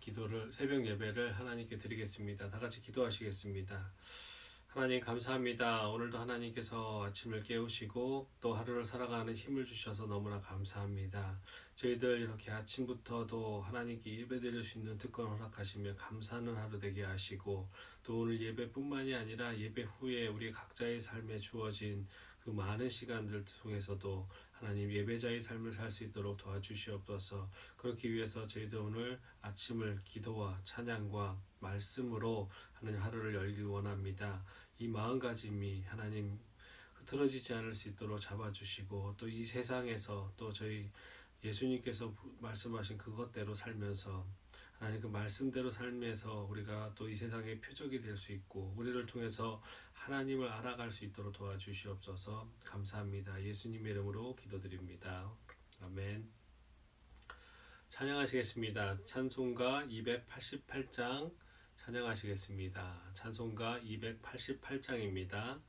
기도를 새벽 예배를 하나님께 드리겠습니다. 다 같이 기도하시겠습니다. 하나님 감사합니다. 오늘도 하나님께서 아침을 깨우시고 또 하루를 살아가는 힘을 주셔서 너무나 감사합니다. 저희들 이렇게 아침부터도 하나님께 예배드릴 수 있는 특권 허락하시며 감사하는 하루 되게 하시고 또 오늘 예배뿐만이 아니라 예배 후에 우리 각자의 삶에 주어진 그 많은 시간들 통해서도 하나님 예배자의 삶을 살 수 있도록 도와주시옵소서. 그렇기 위해서 저희들 오늘 아침을 기도와 찬양과 말씀으로 하나님 하루를 열길 원합니다. 이 마음가짐이 하나님 흐트러지지 않을 수 있도록 잡아주시고 또 이 세상에서 또 저희 예수님께서 말씀하신 그것대로 살면서 하나님 그 말씀대로 살면서 우리가 또 이 세상의 표적이 될 수 있고 우리를 통해서 하나님을 알아갈 수 있도록 도와주시옵소서. 감사합니다. 예수님의 이름으로 기도드립니다. 아멘. 찬양하시겠습니다. 찬송가 288장 찬양하시겠습니다. 찬송가 288장입니다.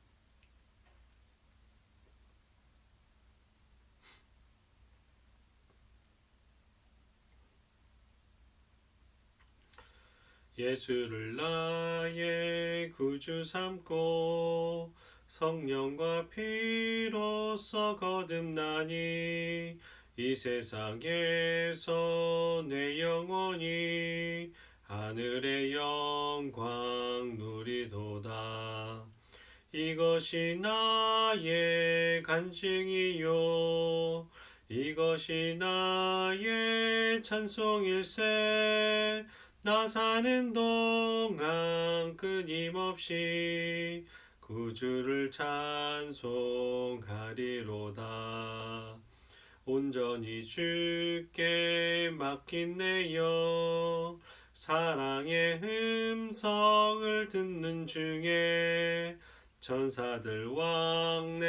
예수를 나의 구주 삼고 성령과 피로써 거듭나니 이 세상에서 내 영혼이 하늘의 영광 누리도다. 이것이 나의 간증이요 이것이 나의 찬송일세. 나 사는 동안 끊임없이 구주를 찬송하리로다. 온전히 주께 맡긴 내 영 사랑의 음성을 듣는 중에 천사들 왕래하는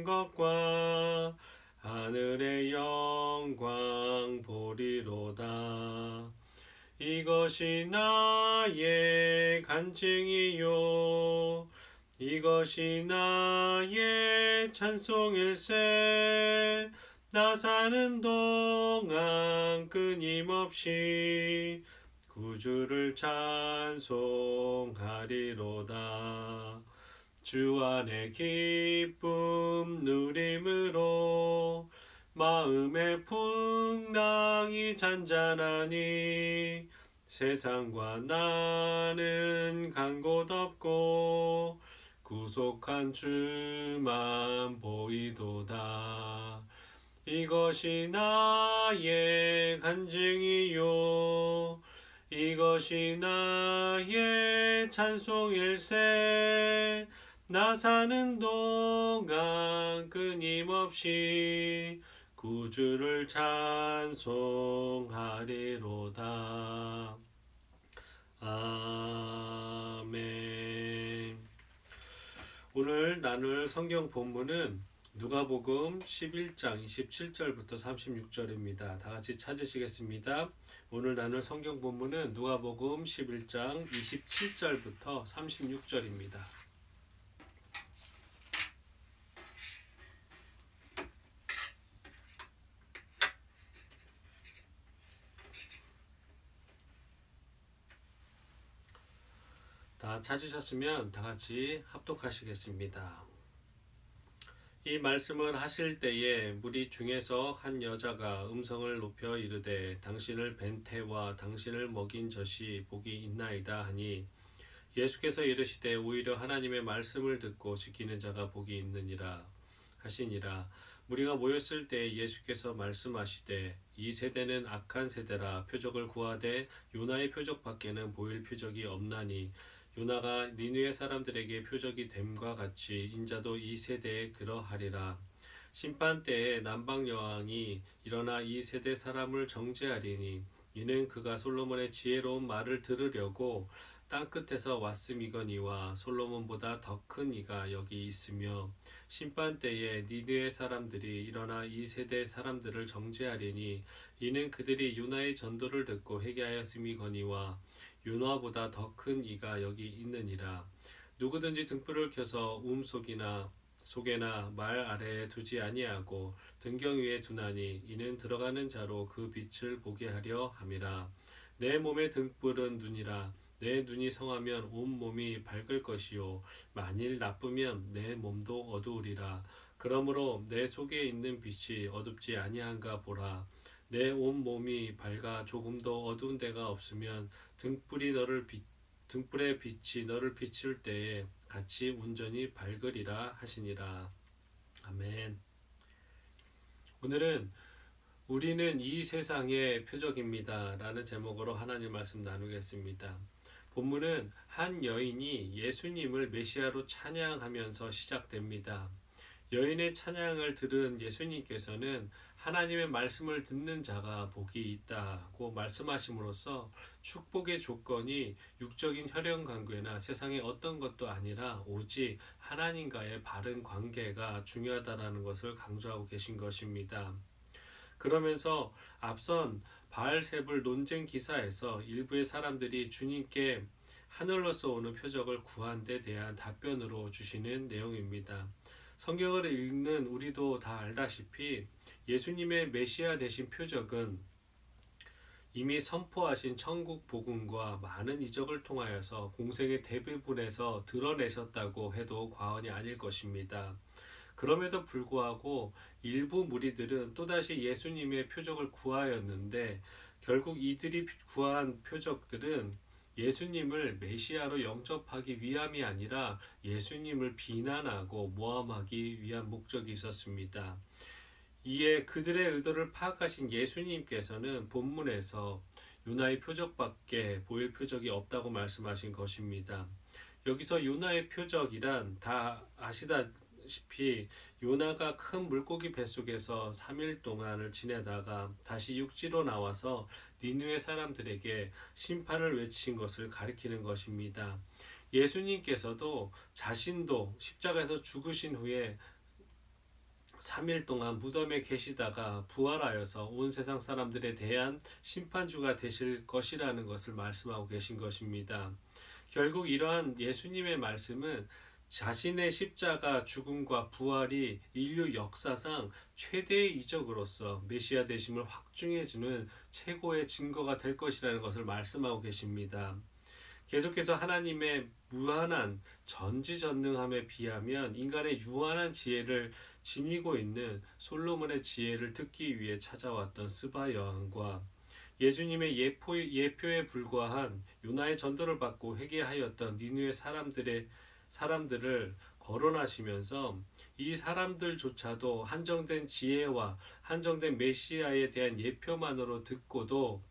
것과 하늘의 영광 보리로다. 이것이 나의 간증이요 이것이 나의 찬송일세. 나 사는 동안 끊임없이 구주를 찬송하리로다. 주 안에 기쁨 누림으로 마음의 풍랑이 잔잔하니 세상과 나는 간 곳 없고 구속한 주만 보이도다. 이것이 나의 간증이요 이것이 나의 찬송일세. 나 사는 동안 끊임없이 구주를 찬송하리로다. 아멘. 오늘 나눌 성경 본문은 누가복음 11장 27절부터 36절입니다. 다 같이 찾으시겠습니다. 오늘 나눌 성경 본문은 누가복음 11장 27절부터 36절입니다. 다 찾으셨으면 다 같이 합독하시겠습니다. 이 말씀을 하실 때에 무리 중에서 한 여자가 음성을 높여 이르되 당신을 뵌 태와 당신을 먹인 젖이 복이 있나이다 하니 예수께서 이르시되 오히려 하나님의 말씀을 듣고 지키는 자가 복이 있느니라 하시니라. 무리가 모였을 때 예수께서 말씀하시되 이 세대는 악한 세대라. 표적을 구하되 요나의 표적밖에는 보일 표적이 없나니 요나가 니느웨 사람들에게 표적이 됨과 같이 인자도 이 세대에 그러하리라. 심판 때에 남방 여왕이 일어나 이 세대 사람을 정죄하리니 이는 그가 솔로몬의 지혜로운 말을 들으려고 땅끝에서 왔음이거니와 솔로몬보다 더 큰 이가 여기 있으며 심판 때에 니느웨 사람들이 일어나 이 세대 사람들을 정죄하리니 이는 그들이 요나의 전도를 듣고 회개하였음이거니와 요나보다 더 큰 이가 여기 있느니라. 누구든지 등불을 켜서 속에나 말 아래에 두지 아니하고 등경 위에 두나니 이는 들어가는 자로 그 빛을 보게 하려 함이라. 내 몸의 등불은 눈이라. 내 눈이 성하면 온 몸이 밝을 것이요 만일 나쁘면 내 몸도 어두우리라. 그러므로 내 속에 있는 빛이 어둡지 아니한가 보라. 내 온 몸이 밝아 조금도 어두운 데가 없으면 등불의 빛이 너를 비출 때에 같이 온전히 밝으리라 하시니라. 아멘. 오늘은 우리는 이 세상의 표적입니다 라는 제목으로 하나님 말씀 나누겠습니다. 본문은 한 여인이 예수님을 메시아로 찬양하면서 시작됩니다. 여인의 찬양을 들은 예수님께서는 하나님의 말씀을 듣는 자가 복이 있다고 말씀하심으로써 축복의 조건이 육적인 혈연 관계나 세상의 어떤 것도 아니라 오직 하나님과의 바른 관계가 중요하다는 것을 강조하고 계신 것입니다. 그러면서 앞선 바알세불 논쟁 기사에서 일부의 사람들이 주님께 하늘로서 오는 표적을 구한 데 대한 답변으로 주시는 내용입니다. 성경을 읽는 우리도 다 알다시피 예수님의 메시아 되신 표적은 이미 선포하신 천국 복음과 많은 이적을 통하여서 공생의 대부분에서 드러내셨다고 해도 과언이 아닐 것입니다. 그럼에도 불구하고 일부 무리들은 또다시 예수님의 표적을 구하였는데 결국 이들이 구한 표적들은 예수님을 메시아로 영접하기 위함이 아니라 예수님을 비난하고 모함하기 위한 목적이 있었습니다. 이에 그들의 의도를 파악하신 예수님께서는 본문에서 요나의 표적밖에 보일 표적이 없다고 말씀하신 것입니다. 여기서 요나의 표적이란 다 아시다시피 요나가 큰 물고기 뱃속에서 3일 동안을 지내다가 다시 육지로 나와서 니느웨 사람들에게 심판을 외친 것을 가리키는 것입니다. 예수님께서도 자신도 십자가에서 죽으신 후에 3일 동안 무덤에 계시다가 부활하여서 온 세상 사람들에 대한 심판주가 되실 것이라는 것을 말씀하고 계신 것입니다. 결국 이러한 예수님의 말씀은 자신의 십자가 죽음과 부활이 인류 역사상 최대의 이적으로서 메시아 되심을 확증해주는 최고의 증거가 될 것이라는 것을 말씀하고 계십니다. 계속해서 하나님의 무한한 전지전능함에 비하면 인간의 유한한 지혜를 지니고 있는 솔로몬의 지혜를 듣기 위해 찾아왔던 스바 여왕과 예수님의 예표에 불과한 요나의 전도를 받고 회개하였던 니느웨 사람들을 거론하시면서 이 사람들조차도 한정된 지혜와 한정된 메시아에 대한 예표만으로 듣고도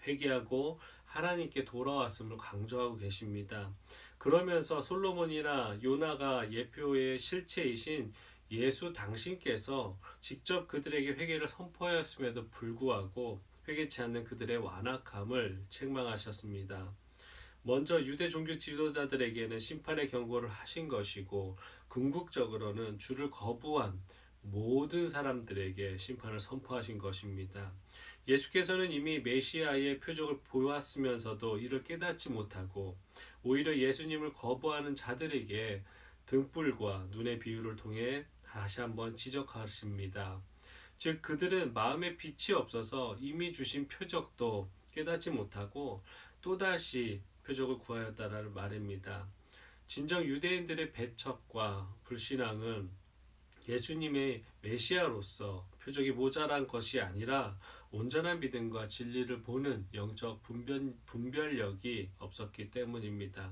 회개하고 하나님께 돌아왔음을 강조하고 계십니다. 그러면서 솔로몬이나 요나가 예표의 실체이신 예수 당신께서 직접 그들에게 회개를 선포하였음에도 불구하고 회개치 않는 그들의 완악함을 책망하셨습니다. 먼저 유대 종교 지도자들에게는 심판의 경고를 하신 것이고 궁극적으로는 주를 거부한 모든 사람들에게 심판을 선포하신 것입니다. 예수께서는 이미 메시아의 표적을 보았으면서도 이를 깨닫지 못하고 오히려 예수님을 거부하는 자들에게 등불과 눈의 비유를 통해 다시 한번 지적하십니다. 즉 그들은 마음에 빛이 없어서 이미 주신 표적도 깨닫지 못하고 또다시 표적을 구하였다라는 말입니다. 진정 유대인들의 배척과 불신앙은 예수님의 메시아로서 표적이 모자란 것이 아니라 온전한 믿음과 진리를 보는 영적 분별력이 없었기 때문입니다.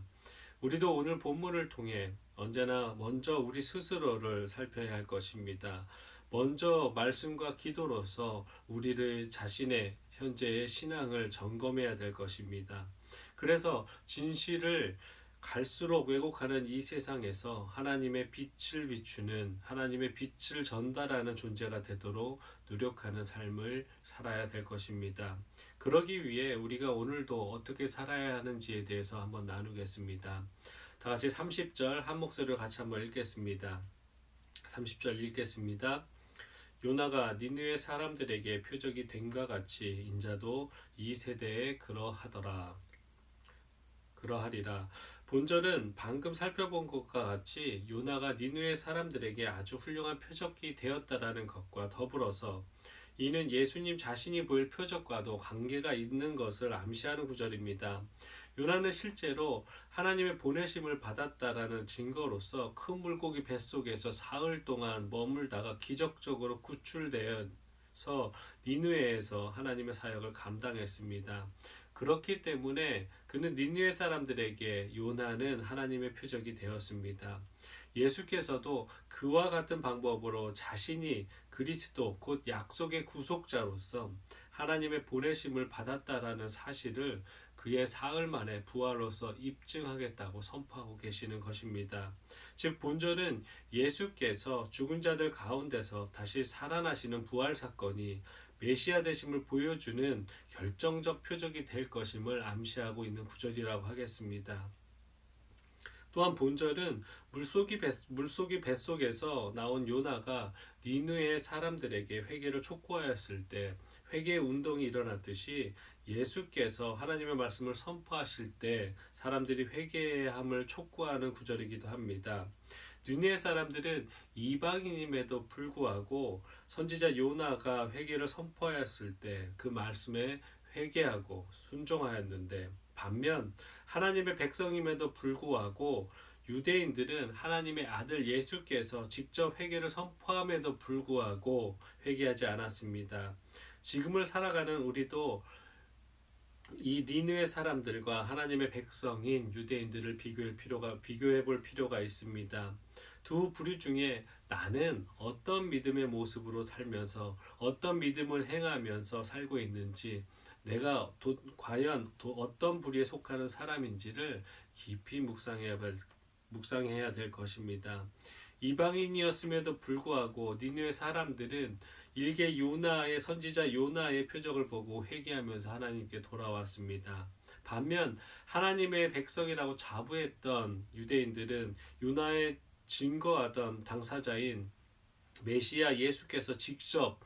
우리도 오늘 본문을 통해 언제나 먼저 우리 스스로를 살펴야 할 것입니다. 먼저 말씀과 기도로서 우리를 자신의 현재의 신앙을 점검해야 될 것입니다. 그래서 진실을 갈수록 왜곡하는 이 세상에서 하나님의 빛을 비추는 하나님의 빛을 전달하는 존재가 되도록 노력하는 삶을 살아야 될 것입니다. 그러기 위해 우리가 오늘도 어떻게 살아야 하는지에 대해서 한번 나누겠습니다. 다 같이 30절 한 목소리로 같이 한번 읽겠습니다. 30절 읽겠습니다. 요나가 니느웨 사람들에게 표적이 됨과 같이 인자도 이 세대에 그러하리라. 본절은 방금 살펴본 것과 같이 요나가 니느웨 사람들에게 아주 훌륭한 표적이 되었다라는 것과 더불어서 이는 예수님 자신이 보일 표적과도 관계가 있는 것을 암시하는 구절입니다. 요나는 실제로 하나님의 보내심을 받았다라는 증거로서 큰 물고기 뱃속에서 사흘 동안 머물다가 기적적으로 구출되어서 니느웨에서 하나님의 사역을 감당했습니다. 그렇기 때문에 그는 니느웨 사람들에게 요나는 하나님의 표적이 되었습니다. 예수께서도 그와 같은 방법으로 자신이 그리스도 곧 약속의 구속자로서 하나님의 보내심을 받았다라는 사실을 그의 사흘 만에 부활로서 입증하겠다고 선포하고 계시는 것입니다. 즉 본절은 예수께서 죽은 자들 가운데서 다시 살아나시는 부활 사건이 메시아 되심을 보여주는 결정적 표적이 될 것임을 암시하고 있는 구절이라고 하겠습니다. 또한 본절은 물속이 뱃속에서 나온 요나가 니느웨 사람들에게 회개를 촉구하였을 때 회개 운동이 일어났듯이 예수께서 하나님의 말씀을 선포하실 때 사람들이 회개해야 함을 촉구하는 구절이기도 합니다. 니느웨 사람들은 이방인임에도 불구하고 선지자 요나가 회개를 선포하였을 때 그 말씀에 회개하고 순종하였는데, 반면 하나님의 백성임에도 불구하고 유대인들은 하나님의 아들 예수께서 직접 회개를 선포함에도 불구하고 회개하지 않았습니다. 지금을 살아가는 우리도 이 니느웨 사람들과 하나님의 백성인 유대인들을 비교해 볼 필요가 있습니다. 두 부류 중에 나는 어떤 믿음의 모습으로 살면서 어떤 믿음을 행하면서 살고 있는지, 내가 과연 어떤 부류에 속하는 사람인지를 깊이 묵상해야 될 것입니다. 이방인이었음에도 불구하고 니느웨 사람들은 일개 요나의 선지자 요나의 표적을 보고 회개하면서 하나님께 돌아왔습니다. 반면 하나님의 백성이라고 자부했던 유대인들은 요나의 증거하던 당사자인 메시아 예수께서 직접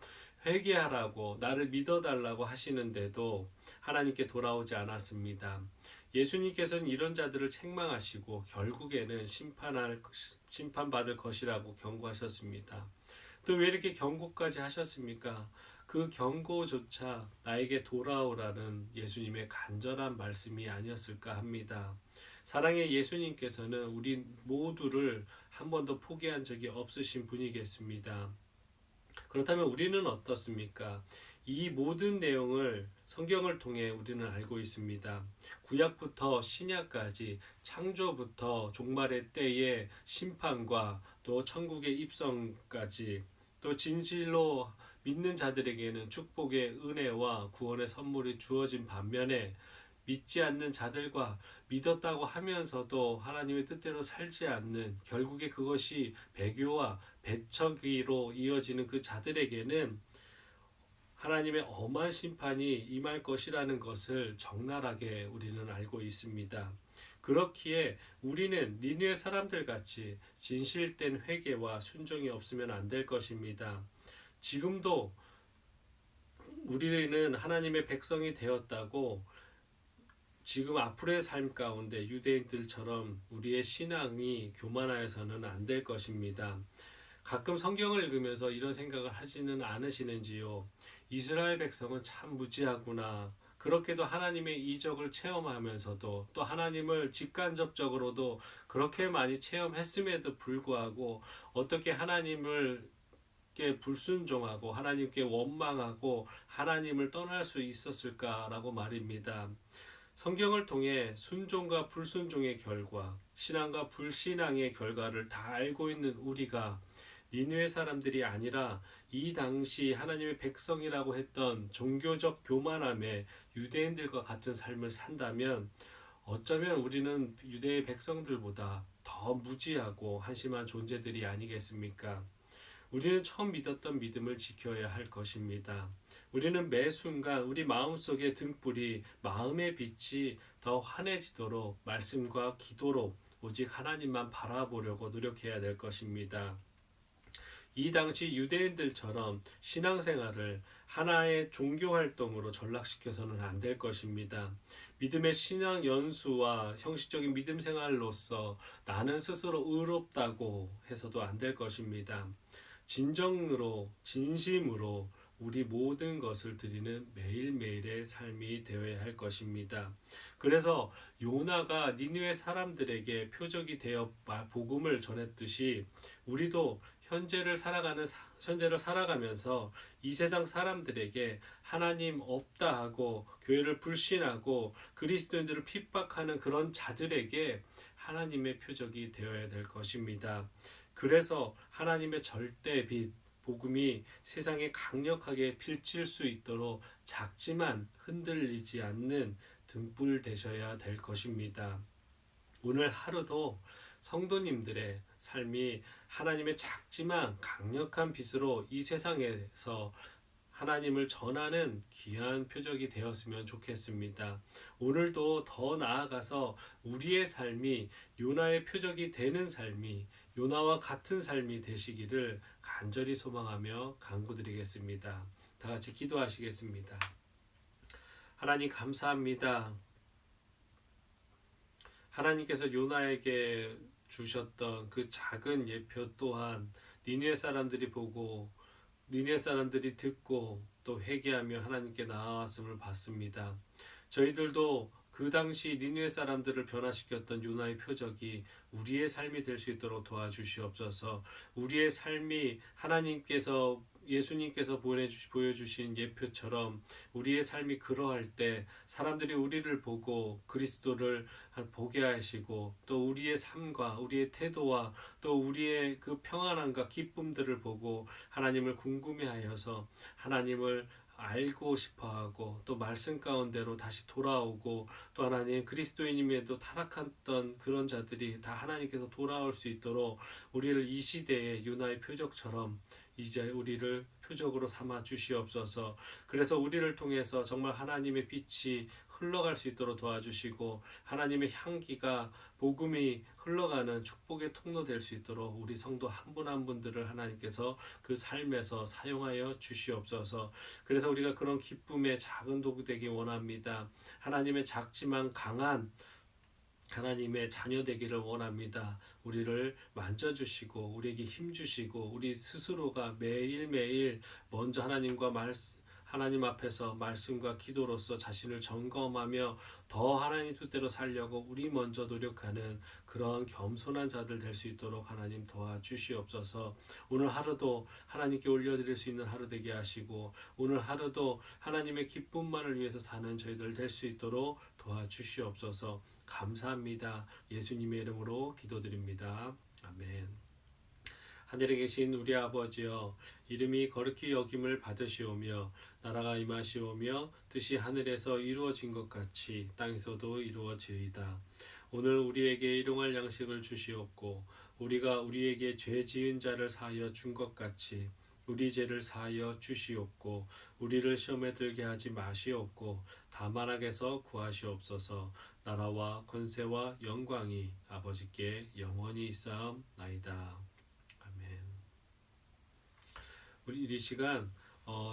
회개하라고 나를 믿어달라고 하시는데도 하나님께 돌아오지 않았습니다. 예수님께서는 이런 자들을 책망하시고 결국에는 심판받을 것이라고 경고하셨습니다. 또 왜 이렇게 경고까지 하셨습니까? 그 경고조차 나에게 돌아오라는 예수님의 간절한 말씀이 아니었을까 합니다. 사랑의 예수님께서는 우리 모두를 한 번도 포기한 적이 없으신 분이겠습니다. 그렇다면 우리는 어떻습니까? 이 모든 내용을 성경을 통해 우리는 알고 있습니다. 구약부터 신약까지 창조부터 종말의 때의 심판과 또 천국의 입성까지, 또 진실로 믿는 자들에게는 축복의 은혜와 구원의 선물이 주어진 반면에 믿지 않는 자들과 믿었다고 하면서도 하나님의 뜻대로 살지 않는, 결국에 그것이 배교와 배척이로 이어지는 그 자들에게는 하나님의 엄한 심판이 임할 것이라는 것을 적나라하게 우리는 알고 있습니다. 그렇기에 우리는 니느웨 사람들 같이 진실된 회개와 순종이 없으면 안 될 것입니다. 지금도 우리는 하나님의 백성이 되었다고 지금 앞으로의 삶 가운데 유대인들처럼 우리의 신앙이 교만하여서는 안 될 것입니다. 가끔 성경을 읽으면서 이런 생각을 하지는 않으시는지요? 이스라엘 백성은 참 무지하구나. 그렇게도 하나님의 이적을 체험하면서도 또 하나님을 직간접적으로도 그렇게 많이 체험했음에도 불구하고 어떻게 하나님을 불순종하고 하나님께 원망하고 하나님을 떠날 수 있었을까라고 말입니다. 성경을 통해 순종과 불순종의 결과, 신앙과 불신앙의 결과를 다 알고 있는 우리가 니느웨 사람들이 아니라 이 당시 하나님의 백성이라고 했던 종교적 교만함에 유대인들과 같은 삶을 산다면 어쩌면 우리는 유대의 백성들보다 더 무지하고 한심한 존재들이 아니겠습니까? 우리는 처음 믿었던 믿음을 지켜야 할 것입니다. 우리는 매 순간 우리 마음속의 등불이, 마음의 빛이 더 환해지도록 말씀과 기도로 오직 하나님만 바라보려고 노력해야 될 것입니다. 이 당시 유대인들처럼 신앙생활을 하나의 종교활동으로 전락시켜서는 안 될 것입니다. 믿음의 신앙 연수와 형식적인 믿음 생활로서 나는 스스로 의롭다고 해서도 안 될 것입니다. 진정으로 진심으로 우리 모든 것을 드리는 매일매일의 삶이 되어야 할 것입니다. 그래서 요나가 니느웨 사람들에게 표적이 되어 복음을 전했듯이 우리도 현재를 살아가면서 이 세상 사람들에게 하나님 없다 하고 교회를 불신하고 그리스도인들을 핍박하는 그런 자들에게 하나님의 표적이 되어야 될 것입니다. 그래서 하나님의 절대 빛 복음이 세상에 강력하게 비칠 수 있도록 작지만 흔들리지 않는 등불 되셔야 될 것입니다. 오늘 하루도 성도님들의 삶이 하나님의 작지만 강력한 빛으로 이 세상에서 하나님을 전하는 귀한 표적이 되었으면 좋겠습니다. 오늘도 더 나아가서 우리의 삶이 요나의 표적이 되는 삶이 요나와 같은 삶이 되시기를 간절히 소망하며 간구드리겠습니다. 다 같이 기도하시겠습니다. 하나님 감사합니다. 하나님께서 요나에게 주셨던 그 작은 예표 또한 니느웨 사람들이 보고 니느웨 사람들이 듣고 또 회개하며 하나님께 나아왔음을 봤습니다. 저희들도 그 당시 니느웨 사람들을 변화시켰던 요나의 표적이 우리의 삶이 될 수 있도록 도와주시옵소서. 우리의 삶이 하나님께서 예수님께서 보여주신 예표처럼 우리의 삶이 그러할 때 사람들이 우리를 보고 그리스도를 보게 하시고 또 우리의 삶과 우리의 태도와 또 우리의 그 평안함과 기쁨들을 보고 하나님을 궁금해하여서 하나님을 알고 싶어하고 또 말씀 가운데로 다시 돌아오고 또 하나님 그리스도인임에도 타락했던 그런 자들이 다 하나님께서 돌아올 수 있도록 우리를 이 시대의 요나의 표적처럼 이제 우리를 표적으로 삼아 주시옵소서. 그래서 우리를 통해서 정말 하나님의 빛이 흘러갈 수 있도록 도와주시고 하나님의 향기가 복음이 흘러가는 축복의 통로 될 수 있도록 우리 성도 한 분 한 분들을 하나님께서 그 삶에서 사용하여 주시옵소서. 그래서 우리가 그런 기쁨의 작은 도구 되기 원합니다. 하나님의 작지만 강한 하나님의 자녀 되기를 원합니다. 우리를 만져주시고 우리에게 힘주시고 우리 스스로가 매일매일 먼저 하나님 앞에서 말씀과 기도로서 자신을 점검하며 더 하나님 뜻대로 살려고 우리 먼저 노력하는 그런 겸손한 자들 될 수 있도록 하나님 도와주시옵소서. 오늘 하루도 하나님께 올려드릴 수 있는 하루 되게 하시고 오늘 하루도 하나님의 기쁨만을 위해서 사는 저희들 될 수 있도록 도와주시옵소서. 감사합니다. 예수님의 이름으로 기도드립니다. 아멘. 하늘에 계신 우리 아버지여, 이름이 거룩히 여김을 받으시오며 나라가 임하시오며 뜻이 하늘에서 이루어진 것 같이 땅에서도 이루어지이다. 오늘 우리에게 일용할 양식을 주시옵고 우리가 우리에게 죄 지은 자를 사하여 준 것 같이 우리 죄를 사하여 주시옵고 우리를 시험에 들게 하지 마시옵고 다만 악에서 구하시옵소서. 나라와 권세와 영광이 아버지께 영원히 있사옵나이다. 아멘. 우리 이 시간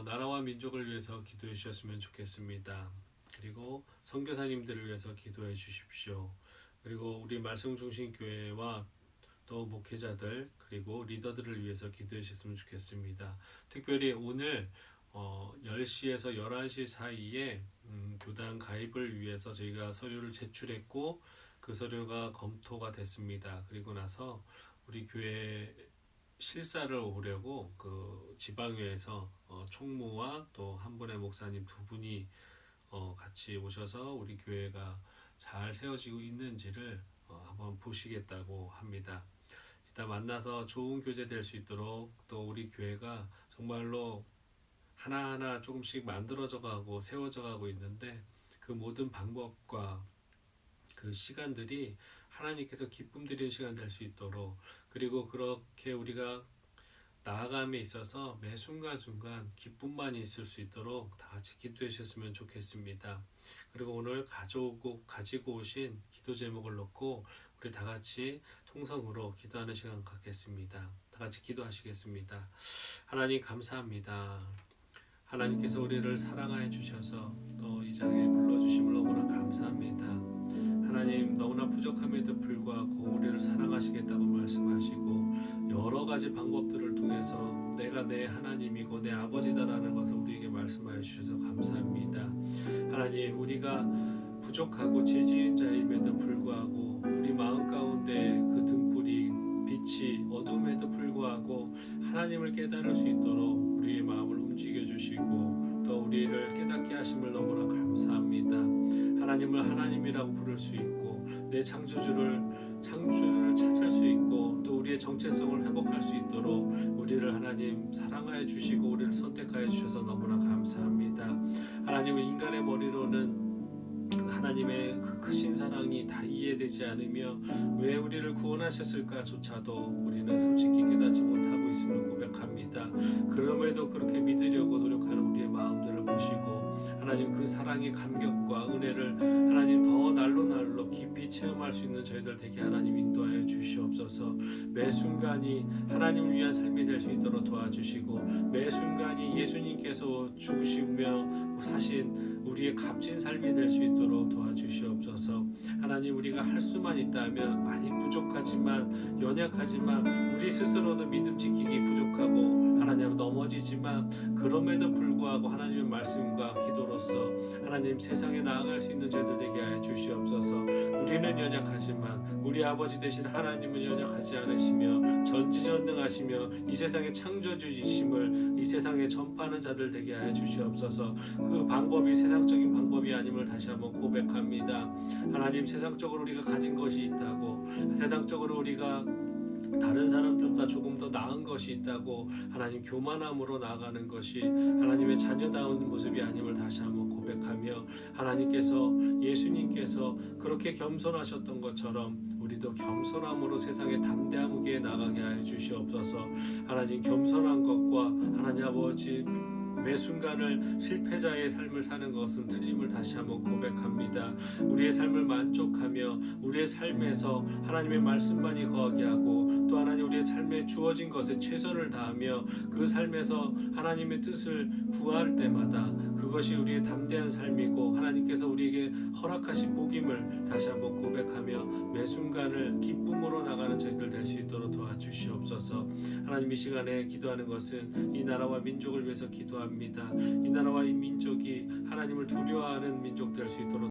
나라와 민족을 위해서 기도해 주셨으면 좋겠습니다. 그리고 선교사님들을 위해서 기도해 주십시오. 그리고 우리 말씀중심교회와 또 목회자들 그리고 리더들을 위해서 기도해 주셨으면 좋겠습니다. 특별히 오늘 10시에서 11시 사이에 교단 가입을 위해서 저희가 서류를 제출했고 그 서류가 검토가 됐습니다. 그리고 나서 우리 교회 실사를 오려고 그 지방회에서 총무와 또 한 분의 목사님 두 분이 같이 오셔서 우리 교회가 잘 세워지고 있는지를 한번 보시겠다고 합니다. 이따 만나서 좋은 교제 될 수 있도록 또 우리 교회가 정말로 하나하나 조금씩 만들어져 가고 세워져 가고 있는데 그 모든 방법과 그 시간들이 하나님께서 기쁨 드리는 시간 될 수 있도록 그리고 그렇게 우리가 나아감에 있어서 매 순간순간 기쁨만이 있을 수 있도록 다 같이 기도해 주셨으면 좋겠습니다. 그리고 오늘 가지고 오신 기도 제목을 놓고 우리 다 같이 통성으로 기도하는 시간 갖겠습니다. 다 같이 기도하시겠습니다. 하나님 감사합니다. 하나님께서 우리를 사랑하여 주셔서 또 이 자리에 불러주심을 너무나 감사합니다. 하나님 너무나 부족함에도 불구하고 우리를 사랑하시겠다고 말씀하시고 여러 가지 방법들을 통해서 내가 내 하나님이고 내 아버지다라는 것을 우리에게 말씀하여 주셔서 감사합니다. 하나님, 우리가 부족하고 죄지은 자임에도 불구하고 우리 마음 가운데 그 등불이 빛이 어둠에도 불구하고 하나님을 깨달을 수 있도록 우리의 마음을 움직여 주시고 또 우리를 깨닫게 하심을 너무나 감사합니다. 하나님을 하나님이라고 부를 수 있고 내 창조주를 찾을 수 있고 또 우리의 정체성을 회복할 수 있도록 우리를 하나님 사랑하여 주시고 우리를 선택하여 주셔서 너무나 감사합니다. 하나님은 인간의 머리로는 하나님의 그 크신 사랑이 다 이해되지 않으며 왜 우리를 구원하셨을까조차도 우리는 솔직히 깨닫지 못하고 있음을 고백합니다. 그럼에도 그렇게 믿으려고 노력하는 우리의 마음들을 보시고 하나님 그 사랑의 감격과 은혜를 하나님 더 날로 깊이 체험할 수 있는 저희들 되게 하나님 인도하여 주시옵소서. 매 순간이 하나님을 위한 삶이 될 수 있도록 도와주시고 매 순간이 예수님께서 죽으시며 사신 우리의 값진 삶이 될 수 있도록 도와주시옵소서. 하나님, 우리가 할 수만 있다면 많이 부족하지만 연약하지만 우리 스스로도 믿음 지키기 부족하고 하나님 넘어지지만 그럼에도 불구하고 하나님의 말씀과 기도로서 하나님 세상에 나아갈 수 있는 저희들 되게 하여 주시옵소서. 우리는 연약하지만 우리 아버지 되신 하나님은 연약하지 않으시며 전지전능하시며 이 세상의 창조주이심을 이 세상에 전파하는 자들 되게 하여 주시옵소서. 그 방법이 세상적인 방법이 아님을 다시 한번 고백합니다. 하나님, 세상적으로 우리가 가진 것이 있다고, 세상적으로 우리가 다른 사람들보다 조금 더 나은 것이 있다고 하나님 교만함으로 나아가는 것이 하나님의 자녀다운 모습이 아님을 다시 한번 고백하며 하나님께서 예수님께서 그렇게 겸손하셨던 것처럼 우리도 겸손함으로 세상에 담대하게 나가게 하여 주시옵소서. 하나님, 겸손한 것과 하나님 아버지 매 순간을 실패자의 삶을 사는 것은 틀림을 다시 한번 고백합니다. 우리의 삶을 만족하며 우리의 삶에서 하나님의 말씀만이 거하게 하고 또 하나님 우리의 삶에 주어진 것에 최선을 다하며 그 삶에서 하나님의 뜻을 구할 때마다 그것이 우리의 담대한 삶이고 하나님께서 우리에게 허락하신 복임을 다시 한번 고백하며 매 순간을 기쁨으로 나가는 저희들 될 수 있도록 도와주시옵소서. 하나님, 이 시간에 기도하는 것은 이 나라와 민족을 위해서 기도합니다. 이 나라와 이 민족이 하나님을 두려워하는 민족 될 수 있도록